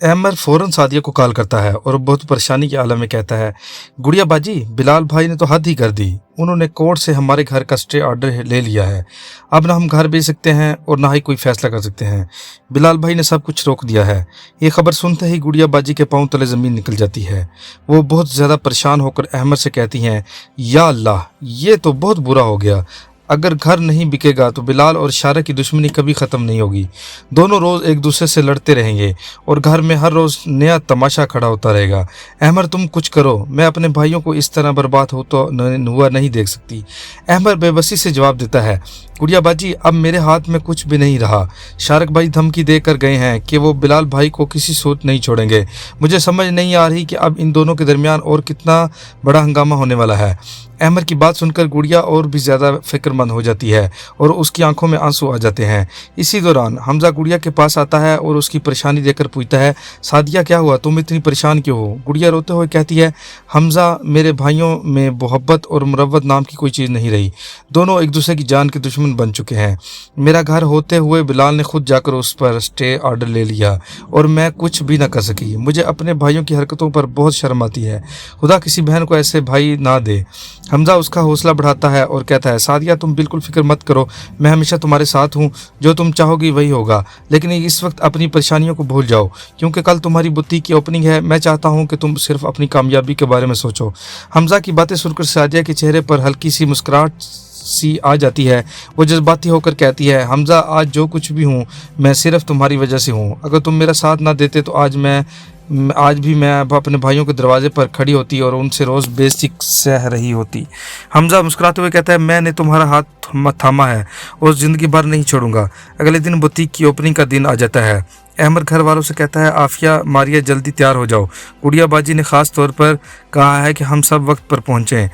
अहमद फ़ौरन सादिया को कॉल करता है और बहुत परेशानी के आलम में कहता है, गुड़िया बाजी, बिलाल भाई ने तो हद ही कर दी। उन्होंने कोर्ट से हमारे घर का स्टे ऑर्डर ले लिया है। अब ना हम घर भेज सकते हैं और ना ही कोई फैसला कर सकते हैं। बिलाल भाई ने सब कुछ रोक दिया है। ये खबर सुनते ही गुड़िया बाजी के पांव तले ज़मीन निकल जाती है। वो बहुत ज़्यादा परेशान होकर अहमद से कहती हैं, या अल्लाह, ये तो बहुत बुरा हो गया। अगर घर नहीं बिकेगा तो बिलाल और शारा की दुश्मनी कभी ख़त्म नहीं होगी। दोनों रोज़ एक दूसरे से लड़ते रहेंगे और घर में हर रोज़ नया तमाशा खड़ा होता रहेगा। अहमद, तुम कुछ करो, मैं अपने भाइयों को इस तरह बर्बाद हुआ नहीं देख सकती। अहमद बेबसी से जवाब देता है, गुड़िया बाजी, अब मेरे हाथ में कुछ भी नहीं रहा। शारक भाई धमकी देकर गए हैं कि वो बिलाल भाई को किसी सूरत नहीं छोड़ेंगे। मुझे समझ नहीं आ रही कि अब इन दोनों के दरमियान और कितना बड़ा हंगामा होने वाला है। अहमद की बात सुनकर गुड़िया और भी ज़्यादा फिक्रमंद हो जाती है और उसकी आंखों में आंसू आ जाते हैं। इसी दौरान हमजा गुड़िया के पास आता है और उसकी परेशानी देखकर पूछता है, सादिया क्या हुआ, तुम इतनी परेशान क्यों हो? गुड़िया रोते हुए कहती है, हमजा, मेरे भाइयों में मोहब्बत और मुरव्वत नाम की कोई चीज़ नहीं रही। दोनों एक दूसरे की जान के दुश्मन बन चुके हैं। मेरा घर होते हुए बिलाल ने खुद जाकर उस पर स्टे ऑर्डर ले लिया और मैं कुछ भी ना कर सकी। मुझे अपने भाइयों की हरकतों पर बहुत शर्म आती है। खुदा किसी बहन को ऐसे भाई ना दे। हमजा उसका हौसला बढ़ाता है और कहता है, सादिया, तुम बिल्कुल फिक्र मत करो, मैं हमेशा तुम्हारे साथ हूँ। जो तुम चाहोगी वही होगा, लेकिन इस वक्त अपनी परेशानियों को भूल जाओ, क्योंकि कल तुम्हारी बुटीक की ओपनिंग है। मैं चाहता हूँ कि तुम सिर्फ अपनी कामयाबी के बारे में सोचो। हमजा की बातें सुनकर सादिया के चेहरे पर हल्की सी मुस्कुराहट सी आ जाती है। वो जज्बाती होकर कहती है, हमजा, आज जो कुछ भी हूँ मैं सिर्फ तुम्हारी वजह से हूँ। अगर तुम मेरा साथ ना देते तो आज भी मैं अपने भाइयों के दरवाजे पर खड़ी होती और उनसे रोज़ बेइज्जती सह रही होती। हमजा मुस्कुराते हुए कहता है, मैंने तुम्हारा हाथ थामा है और ज़िंदगी भर नहीं छोड़ूंगा। अगले दिन बुटीक की ओपनिंग का दिन आ जाता है। अहमद घर वालों से कहता है, आफिया, मारिया, जल्दी तैयार हो जाओ। गुड़िया बाजी ने ख़ास तौर पर कहा है कि हम सब वक्त पर पहुँचें।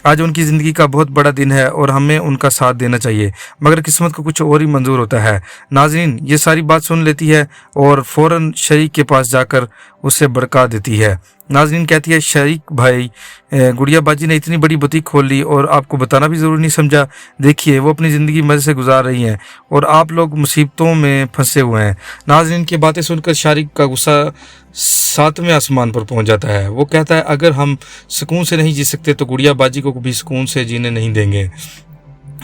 आज उनकी ज़िंदगी का बहुत बड़ा दिन है और हमें उनका साथ देना चाहिए, मगर किस्मत को कुछ और ही मंजूर होता है। नाज़रीन ये सारी बात सुन लेती है और फ़ौरन शरीक के पास जाकर उसे भड़का देती है। नाज़रीन कहती है, शरीक भाई, गुड़िया बाजी ने इतनी बड़ी बुटीक खोल ली और आपको बताना भी ज़रूरी नहीं समझा। देखिए, वो अपनी ज़िंदगी मज़े से गुजार रही हैं और आप लोग मुसीबतों में फंसे हुए हैं। नाज़रीन की बातें सुनकर शारिक का गुस्सा सातवें आसमान पर पहुंच जाता है। वो कहता है, अगर हम सुकून से नहीं जी सकते तो गुड़िया बाजी को भी सुकून से जीने नहीं देंगे।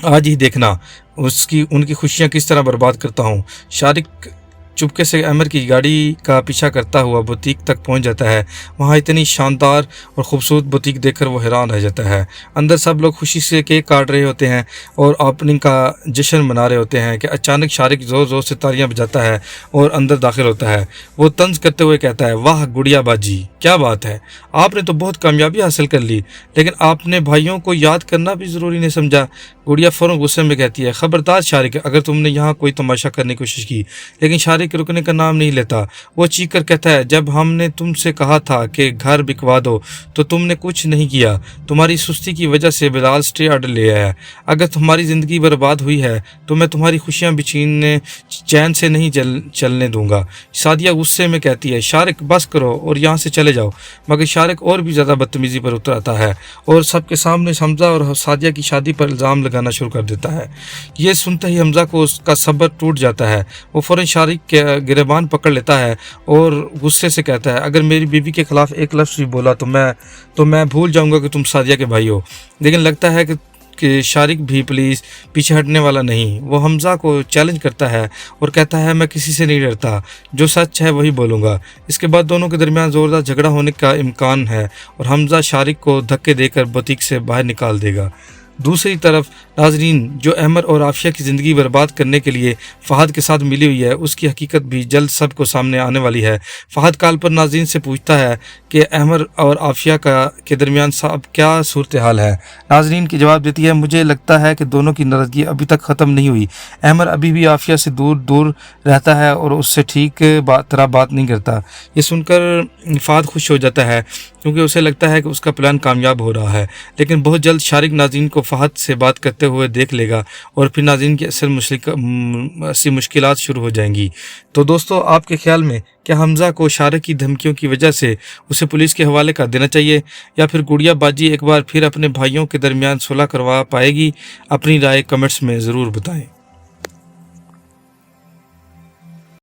आज ही देखना उनकी खुशियां किस तरह बर्बाद करता हूँ। शारिक चुपके से अमर की गाड़ी का पीछा करता हुआ बुटीक तक पहुंच जाता है। वहां इतनी शानदार और ख़ूबसूरत बुटीक देखकर वो हैरान रह जाता है। अंदर सब लोग खुशी से केक काट रहे होते हैं और ओपनिंग का जश्न मना रहे होते हैं कि अचानक शारिक ज़ोर ज़ोर से तालियां बजाता है और अंदर दाखिल होता है। वो तंज करते हुए कहता है, वाह गुड़िया बाजी, क्या बात है, आपने तो बहुत कामयाबी हासिल कर ली, लेकिन आपने भाइयों को याद करना भी ज़रूरी नहीं समझा। गुड़िया फ़ौरन गुस्से में कहती है, ख़बरदार शारिक, अगर तुमने यहाँ कोई तमाशा करने की कोशिश की। लेकिन शारिक रुकने का नाम नहीं लेता। वो चीख कर कहता है, जब हमने तुमसे कहा था कि घर बिकवा दो तो तुमने कुछ नहीं किया। तुम्हारी सुस्ती की वजह से बिलाल स्टे ऑर्डर ले आया है। अगर तुम्हारी ज़िंदगी बर्बाद हुई है तो मैं तुम्हारी खुशियाँ भी चैन से नहीं चलने दूंगा। सादिया गुस्से में कहती है, शारिक बस करो और यहाँ से चले जाओ। मगर शारिक और भी ज़्यादा बदतमीज़ी पर उतर आता है और सबके सामने हमजा और सादिया की शादी पर इल्ज़ाम लगाना शुरू कर देता है। ये सुनते ही हमजा को उसका सब्र टूट जाता है। वो फ़ौरन शारिक के गिरबान पकड़ लेता है और गुस्से से कहता है, अगर मेरी बीवी के खिलाफ एक लफ्ज़ भी बोला तो मैं भूल जाऊंगा कि तुम सादिया के भाई हो। लेकिन लगता है कि शारिक भी प्लीज़ पीछे हटने वाला नहीं। वो हमजा को चैलेंज करता है और कहता है, मैं किसी से नहीं डरता, जो सच है वही बोलूँगा। इसके बाद दोनों के दरमियान ज़ोरदार झगड़ा होने का इम्कान है और हमजा शारिक को धक्के देकर बुटीक से बाहर निकाल देगा। दूसरी तरफ नाजरीन, जो अहमद और आफिया की ज़िंदगी बर्बाद करने के लिए फ़हद के साथ मिली हुई है, उसकी हकीकत भी जल्द सबको सामने आने वाली है। फ़हद कॉल पर नाजरीन से पूछता है कि अहमद और आफिया के दरमियान अब क्या सूरत हाल है। नाजरीन की जवाब देती है, मुझे लगता है कि दोनों की नाराज़गी अभी तक ख़त्म नहीं हुई। अहमद अभी भी आफिया से दूर दूर रहता है और उससे ठीक तरह बात नहीं करता। ये सुनकर फ़हद खुश हो जाता है क्योंकि उसे लगता है कि उसका प्लान कामयाब हो रहा है। लेकिन बहुत जल्द शारिक नाज़रीन को फ़हद से बात करते हुए देख लेगा और फिर नाज़रीन की असल मुश्किलात शुरू हो जाएंगी। तो दोस्तों, आपके ख्याल में क्या हमजा को शारिक की धमकियों की वजह से उसे पुलिस के हवाले कर देना चाहिए या फिर गुड़िया बाजी एक बार फिर अपने भाइयों के दरमियान सुलह करवा पाएगी? अपनी राय कमेंट्स में ज़रूर बताएं।